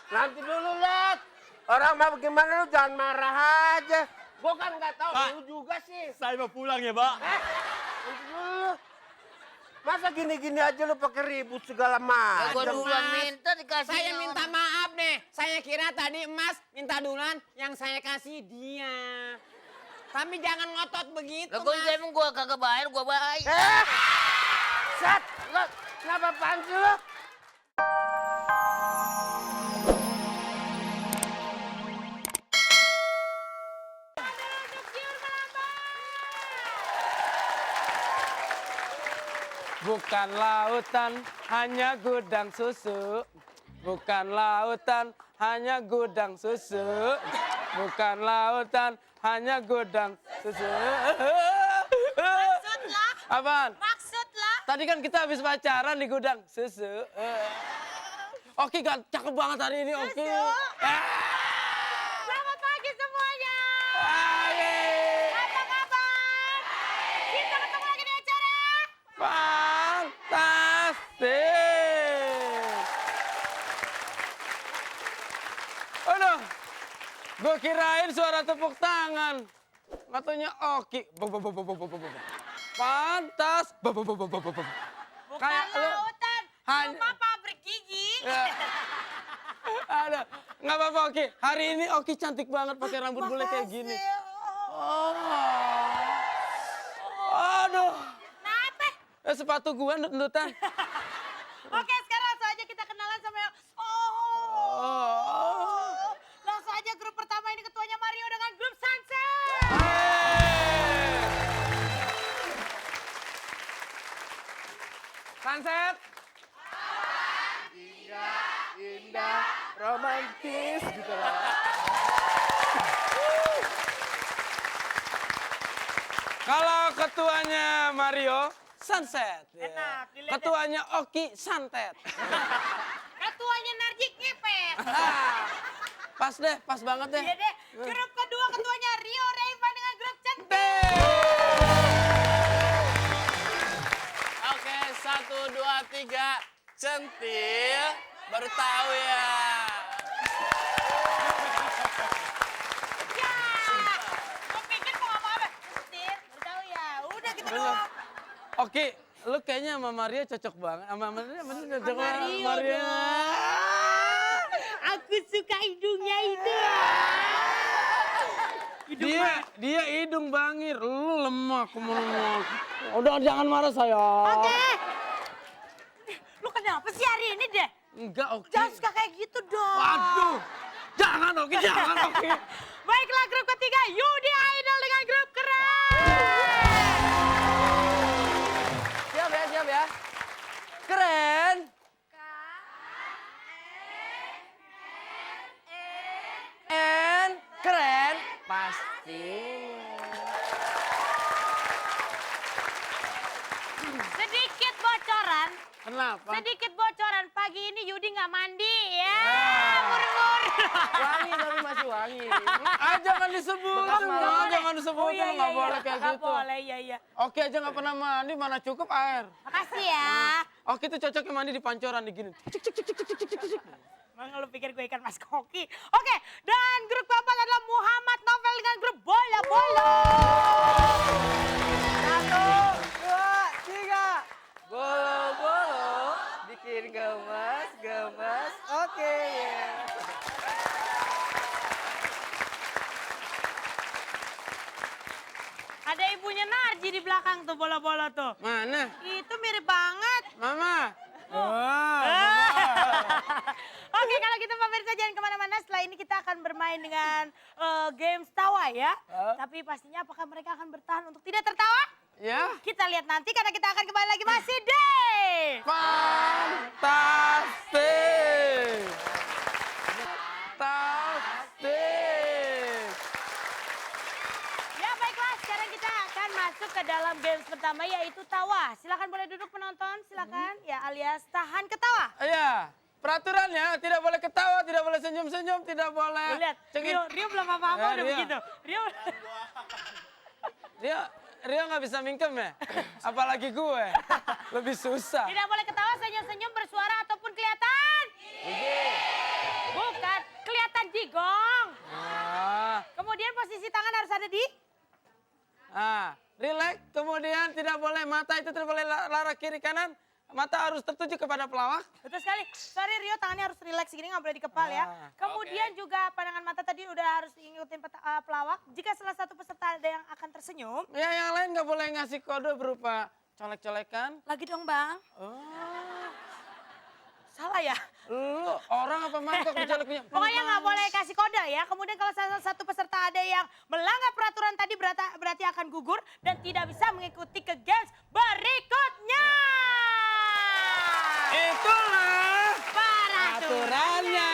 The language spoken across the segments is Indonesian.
Nanti dulu, Let. Orang mah bagaimana lu jangan marah aja. Gua kan nggak tahu lu juga sih. Saya mau pulang ya, Pak. Nanti dulu. Masa gini-gini aja lu pakai ribut segala macam. Gua duluan minta dikasih. Saya minta maaf nih. Saya kira tadi Emas minta duluan, yang saya kasih dia. Tapi jangan ngotot begitu, Lah gua Mas. emang gua kagak bayar, gua bayar. Sat, lu kenapa apaan sih lu? Bukan lautan, hanya gudang susu. Bukan lautan, hanya gudang susu. Bukan lautan, hanya gudang susu. Maksudlah? Apaan? Maksudlah? Tadi kan kita habis pacaran di gudang susu. Oki kan cakep banget hari ini, Oki. Selamat pagi semuanya. Yeay. Apa kabar? Kita ketemu lagi di acara. Fantastis. Aduh, gue kirain suara tepuk tangan. Katanya Oki. Pantas. Bukan Kayak lu. lautan, Hanya- cuma pabrik gigi. Ya. Aduh, nggak apa-apa Oki. Hari ini Oki cantik banget pakai rambut bule kayak gini. Oh. Aduh. Kenapa? Sepatu gue nut-nutan. Oke, sekarang langsung aja kita kenalan sama yang... Oh. Langsung aja grup pertama ini ketuanya Mario dengan grup Sunset. Hey. Sunset. Indah, romantis gitu lah. Kalau ketuanya Mario, Sunset. Ya. Enak, dilihat Ketuanya Oki, Santet. Ketuanya Narji ngepet. Pas deh, pas banget deh. Iya deh, grup kedua ketuanya Rio Rayvan dengan grup Centil. Oke, 1, 2, 3. Centil. Baru tahu ya. Ya, gue pikir mau apa-apa. Centil, udah tahu ya. Udah kita Belum. doang. Oki, lu kayaknya sama Mario cocok banget. Sama Mario cocok banget. Rio Mario. dong. Aku suka hidungnya itu. Dia hidung bangir, lu lemah kemana-mana. Udah jangan marah sayang. Oke. Lu kenapa sih hari ini deh? Enggak Oki. Jangan suka kayak gitu dong. Waduh, jangan Oki, jangan Oki. Baiklah grup ketiga, Yudi Idol dengan grup keren. Siap ya, siap ya. Keren. And keren pastinya. Sedikit bocoran, Kenapa? sedikit bocoran. Pagi ini Yudi nggak mandi ya. Ah. Murmur. Wangi tapi masih wangi. Ah, jangan disebut. Jangan disebut. Oh, iya, Nggak boleh kayak Nggak gitu. boleh, iya. Oki aja nggak pernah mandi, mana cukup air. Makasih ya. Oki tuh cocoknya mandi di pancoran di gini. Emang lu pikir gue ikan mas koki? Oke, dan grup keempat adalah Muhammad Novel dengan grup Bola Bola. 1, 2, 3. Bolo-bolo, bikin gemas. Oke ya. Ada ibunya Narji di belakang tuh bola-bola tuh. Mana? Itu mirip banget. Mama. Wah. Oke, kalau gitu pemirsa jangan kemana-mana. Setelah ini kita akan bermain dengan games tawa ya. Tapi pastinya apakah mereka akan bertahan untuk tidak tertawa? Ya. Kita lihat nanti karena kita akan kembali lagi masih di... Fantastis. Fantastis. Ya baiklah, sekarang kita akan masuk ke dalam games pertama yaitu tawa. Silakan boleh duduk penonton, silakan. Ya alias tahan ketawa. Iya. Peraturannya tidak boleh ketawa, tidak boleh senyum-senyum, tidak boleh. Lu lihat, Rio belum apa-apa udah Rio. begitu. Rio nggak bisa mingkem ya? Apalagi gue. Lebih susah. Tidak boleh ketawa, senyum-senyum, bersuara ataupun kelihatan. Bukan. Tadi gong. Ah, Kemudian posisi tangan harus ada di relax. Kemudian tidak boleh mata itu tidak boleh lara kiri kanan. Mata harus tertuju kepada pelawak. betul sekali. Sorry Rio, tangannya harus rileks gini, nggak boleh dikepal ya. Kemudian juga pandangan mata tadi udah harus ngikutin pelawak. Jika salah satu peserta ada yang akan tersenyum, Ya yang lain nggak boleh ngasih kode berupa colek-colekan. lagi dong bang. Oh, Salah ya? lu orang apa mangkok dicoleknya? Pokoknya nggak boleh kasih kode ya. Kemudian kalau salah satu peserta ada yang melanggar peraturan tadi berarti akan gugur dan tidak bisa mengikuti ke games berikutnya. Itulah Peraturan. aturannya.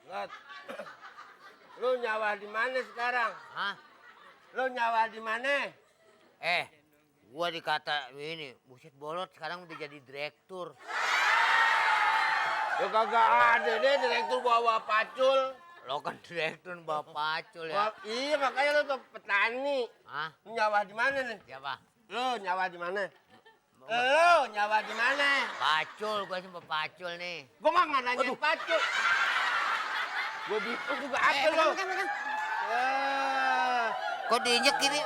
Lot. Lu nyawa di mana sekarang? Hah? Lu nyawa di mana? Gua dikata ini, buset bolot sekarang udah jadi direktur. Ya kagak ada deh direktur bawa pacul. Lo kan direktur bawa pacul ya. Wah, iya makanya lu tuh petani. Hah? Lu nyawa di mana nih? Siapa? Lu nyawa di mana? Lu nyawa di mana? Pacul, gua cuma pacul nih. Gua mah nggak nanya pacul. Gua bingung juga apa lu? Kok diinjek gini?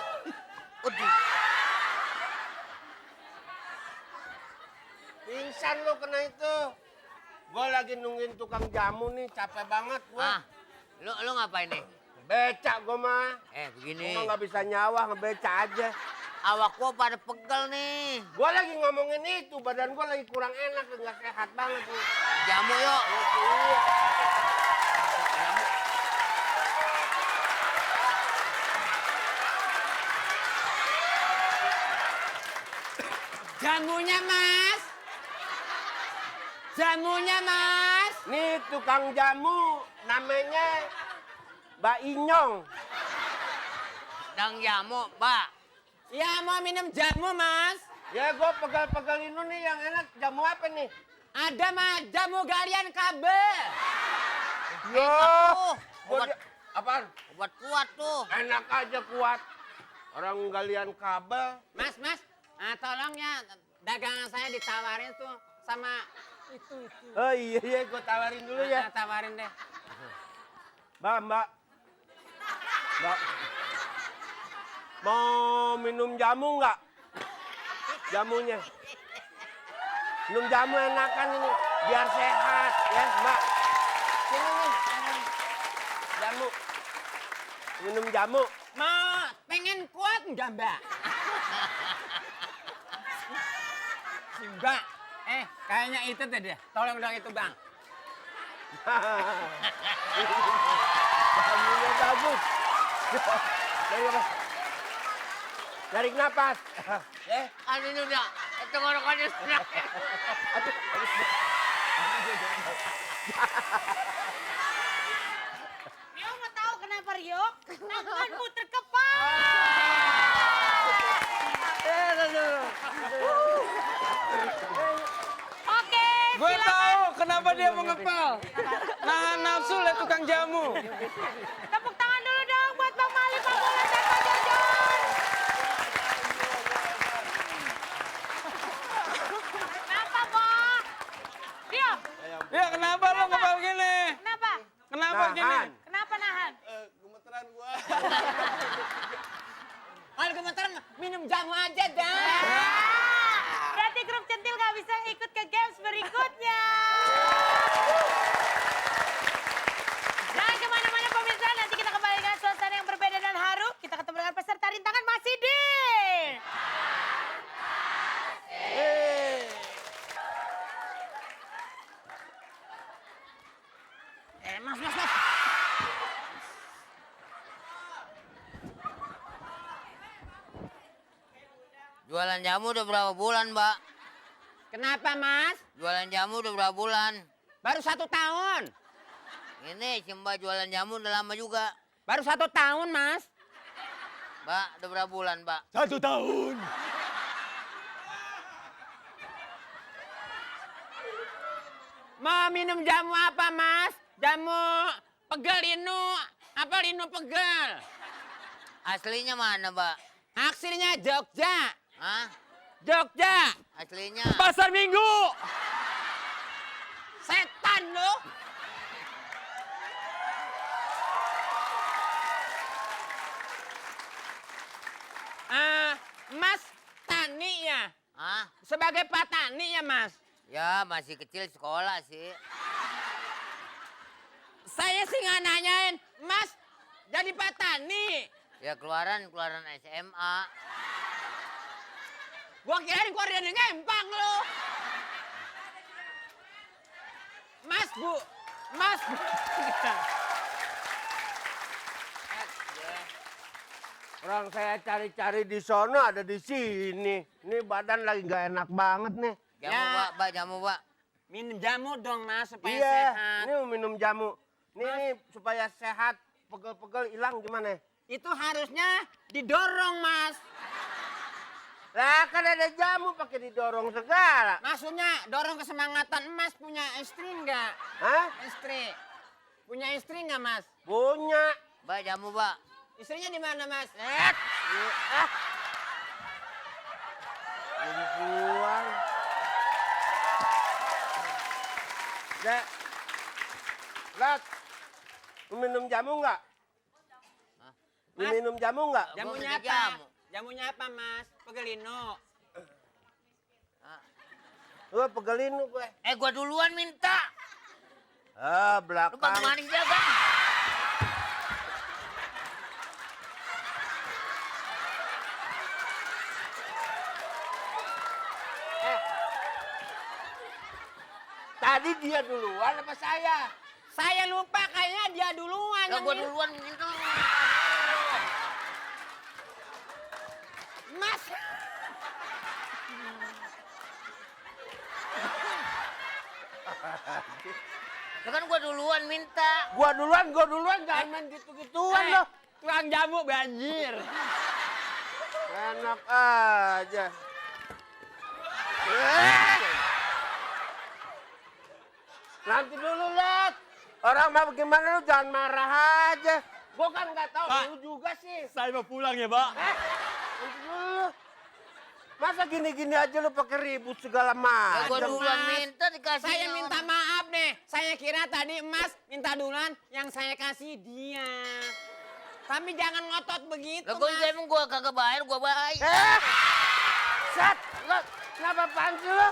Waduh. Pingsan lu kena itu. Gua lagi nungguin tukang jamu nih, capek banget Ah, gua. lu ngapain nih? Becak gua mah. Begini. Gua nggak bisa nyawa, ngebeca aja. Awak gua pada pegel nih. Gua lagi ngomongin itu, badan gua lagi kurang enak, nggak sehat banget nih. Jamu yuk. Jamunya mas. Jamunya mas. Nih tukang jamu, namanya Mbak Inyong. Dang jamu, Mbak. Ya mau minum jamu mas. Ya gua pegal-pegalin lu nih yang enak. Jamu apa nih? Ada mas, jamu galian kabel. Yo, tuh, gua obat. apaan? Obat kuat tuh. Enak aja kuat. Orang galian kabel. Mas, tolong ya dagangan saya ditawarin tuh sama itu. Oh iya, gua tawarin dulu ya. Tawarin deh. Mbak. Mau minum jamu nggak? Jamunya. Minum jamu enakan ini, biar sehat ya, Mbak. Sini nih. Jamu. Minum jamu. Mau pengen kuat nggak mbak? Si mbak, kayaknya itu tadi. Tolong dong itu bang. Jamunya bagus. Narik napas. Ini udah tenggorokannya sudah. Rio mau tahu kenapa Rio? Tanganmu terkepal. Oke, Gue silakan. tahu kenapa dia mengepal. Nahan nafsu lihat tukang jamu. Tepuk tangan dulu dong buat Bang Mali, Pak Bola, dan Pak Jojon. Kenapa, Bang? Rio, Ya kenapa lo ngepal gini? kenapa? Kenapa gini? Nahan. Kenapa nahan? Gemeteran gua. Kalau gemeteran minum jamu aja dah. Berarti grup centil gak bisa ikut ke games berikutnya. Jangan kemana-mana pemirsa, nanti kita kembali dengan suasana yang berbeda dan haru. Kita ketemu dengan peserta rintangan masih di... Mas. Jualan jamu udah berapa bulan, Mbak? Kenapa mas? Jualan jamu udah berapa bulan? Baru 1 tahun. Ini si Mbak jualan jamu udah lama juga. Baru 1 tahun mas. Mbak, udah berapa bulan, Mbak? 1 tahun. Mau minum jamu apa, Mas? Jamu pegel linu, apa linu pegel? Aslinya mana, Mbak? Aslinya Jogja. Hah? Jogja. Aslinya? Pasar Minggu. Setan lu. Mas Tani ya? Hah? Sebagai petani ya, Mas? Ya, masih kecil sekolah sih. Saya sih nggak nanyain, Mas jadi petani. Ya keluaran SMA. Gua kirain keluar dari ngempang lo. Mas, Bu. Mas, Bu. Orang saya cari-cari di sono ada di sini. Ini badan lagi nggak enak banget nih. Jamu, Ya. Mbak, jamu, Mbak. Minum jamu dong, Mas, supaya Iya, sehat. ini mau minum jamu. Nih supaya sehat, pegel-pegel hilang gimana? Itu harusnya didorong, Mas. Lah kan ada jamu pakai didorong segala. Maksudnya dorong kesemangatan Mas punya istri nggak? Hah? Istri. Punya istri nggak, Mas? Punya. Mbak, jamu, Mbak. Istrinya di mana, Mas? Perempuan. Dek. Lat. Mau minum jamu nggak? Mau Mas. minum jamu nggak? Jamunya Gua apa? minum jamu. Jamunya apa, Mas? Pegelino. Gue pegelin lu gue. Gua duluan minta. Ah, Lu belakang. bantu manis dia, Bang. Tadi dia duluan apa saya? Saya lupa kayaknya dia duluan. Lah yang gua minum. duluan minta. Mas. Ya kan gua duluan minta. Gua duluan, jangan main gitu-gituan loh. Tukang jamu banjir. Enak aja. Nanti dulu, Lat. Orang mau gimana lu jangan marah aja. Gua kan nggak tahu, Pak. lu juga sih. Saya mau pulang ya, Pak. Nanti dulu. Masa gini-gini aja lu pakai ribut segala Ya gua macam. duluan Mas. minta dikasih. Saya minta maaf nih. Saya kira tadi Mas minta duluan, yang saya kasih dia. Tapi jangan ngotot begitu, Lah gua Mas. emang gua kagak bayar, gua bayar. Sat, lu kenapa apaan sih lu?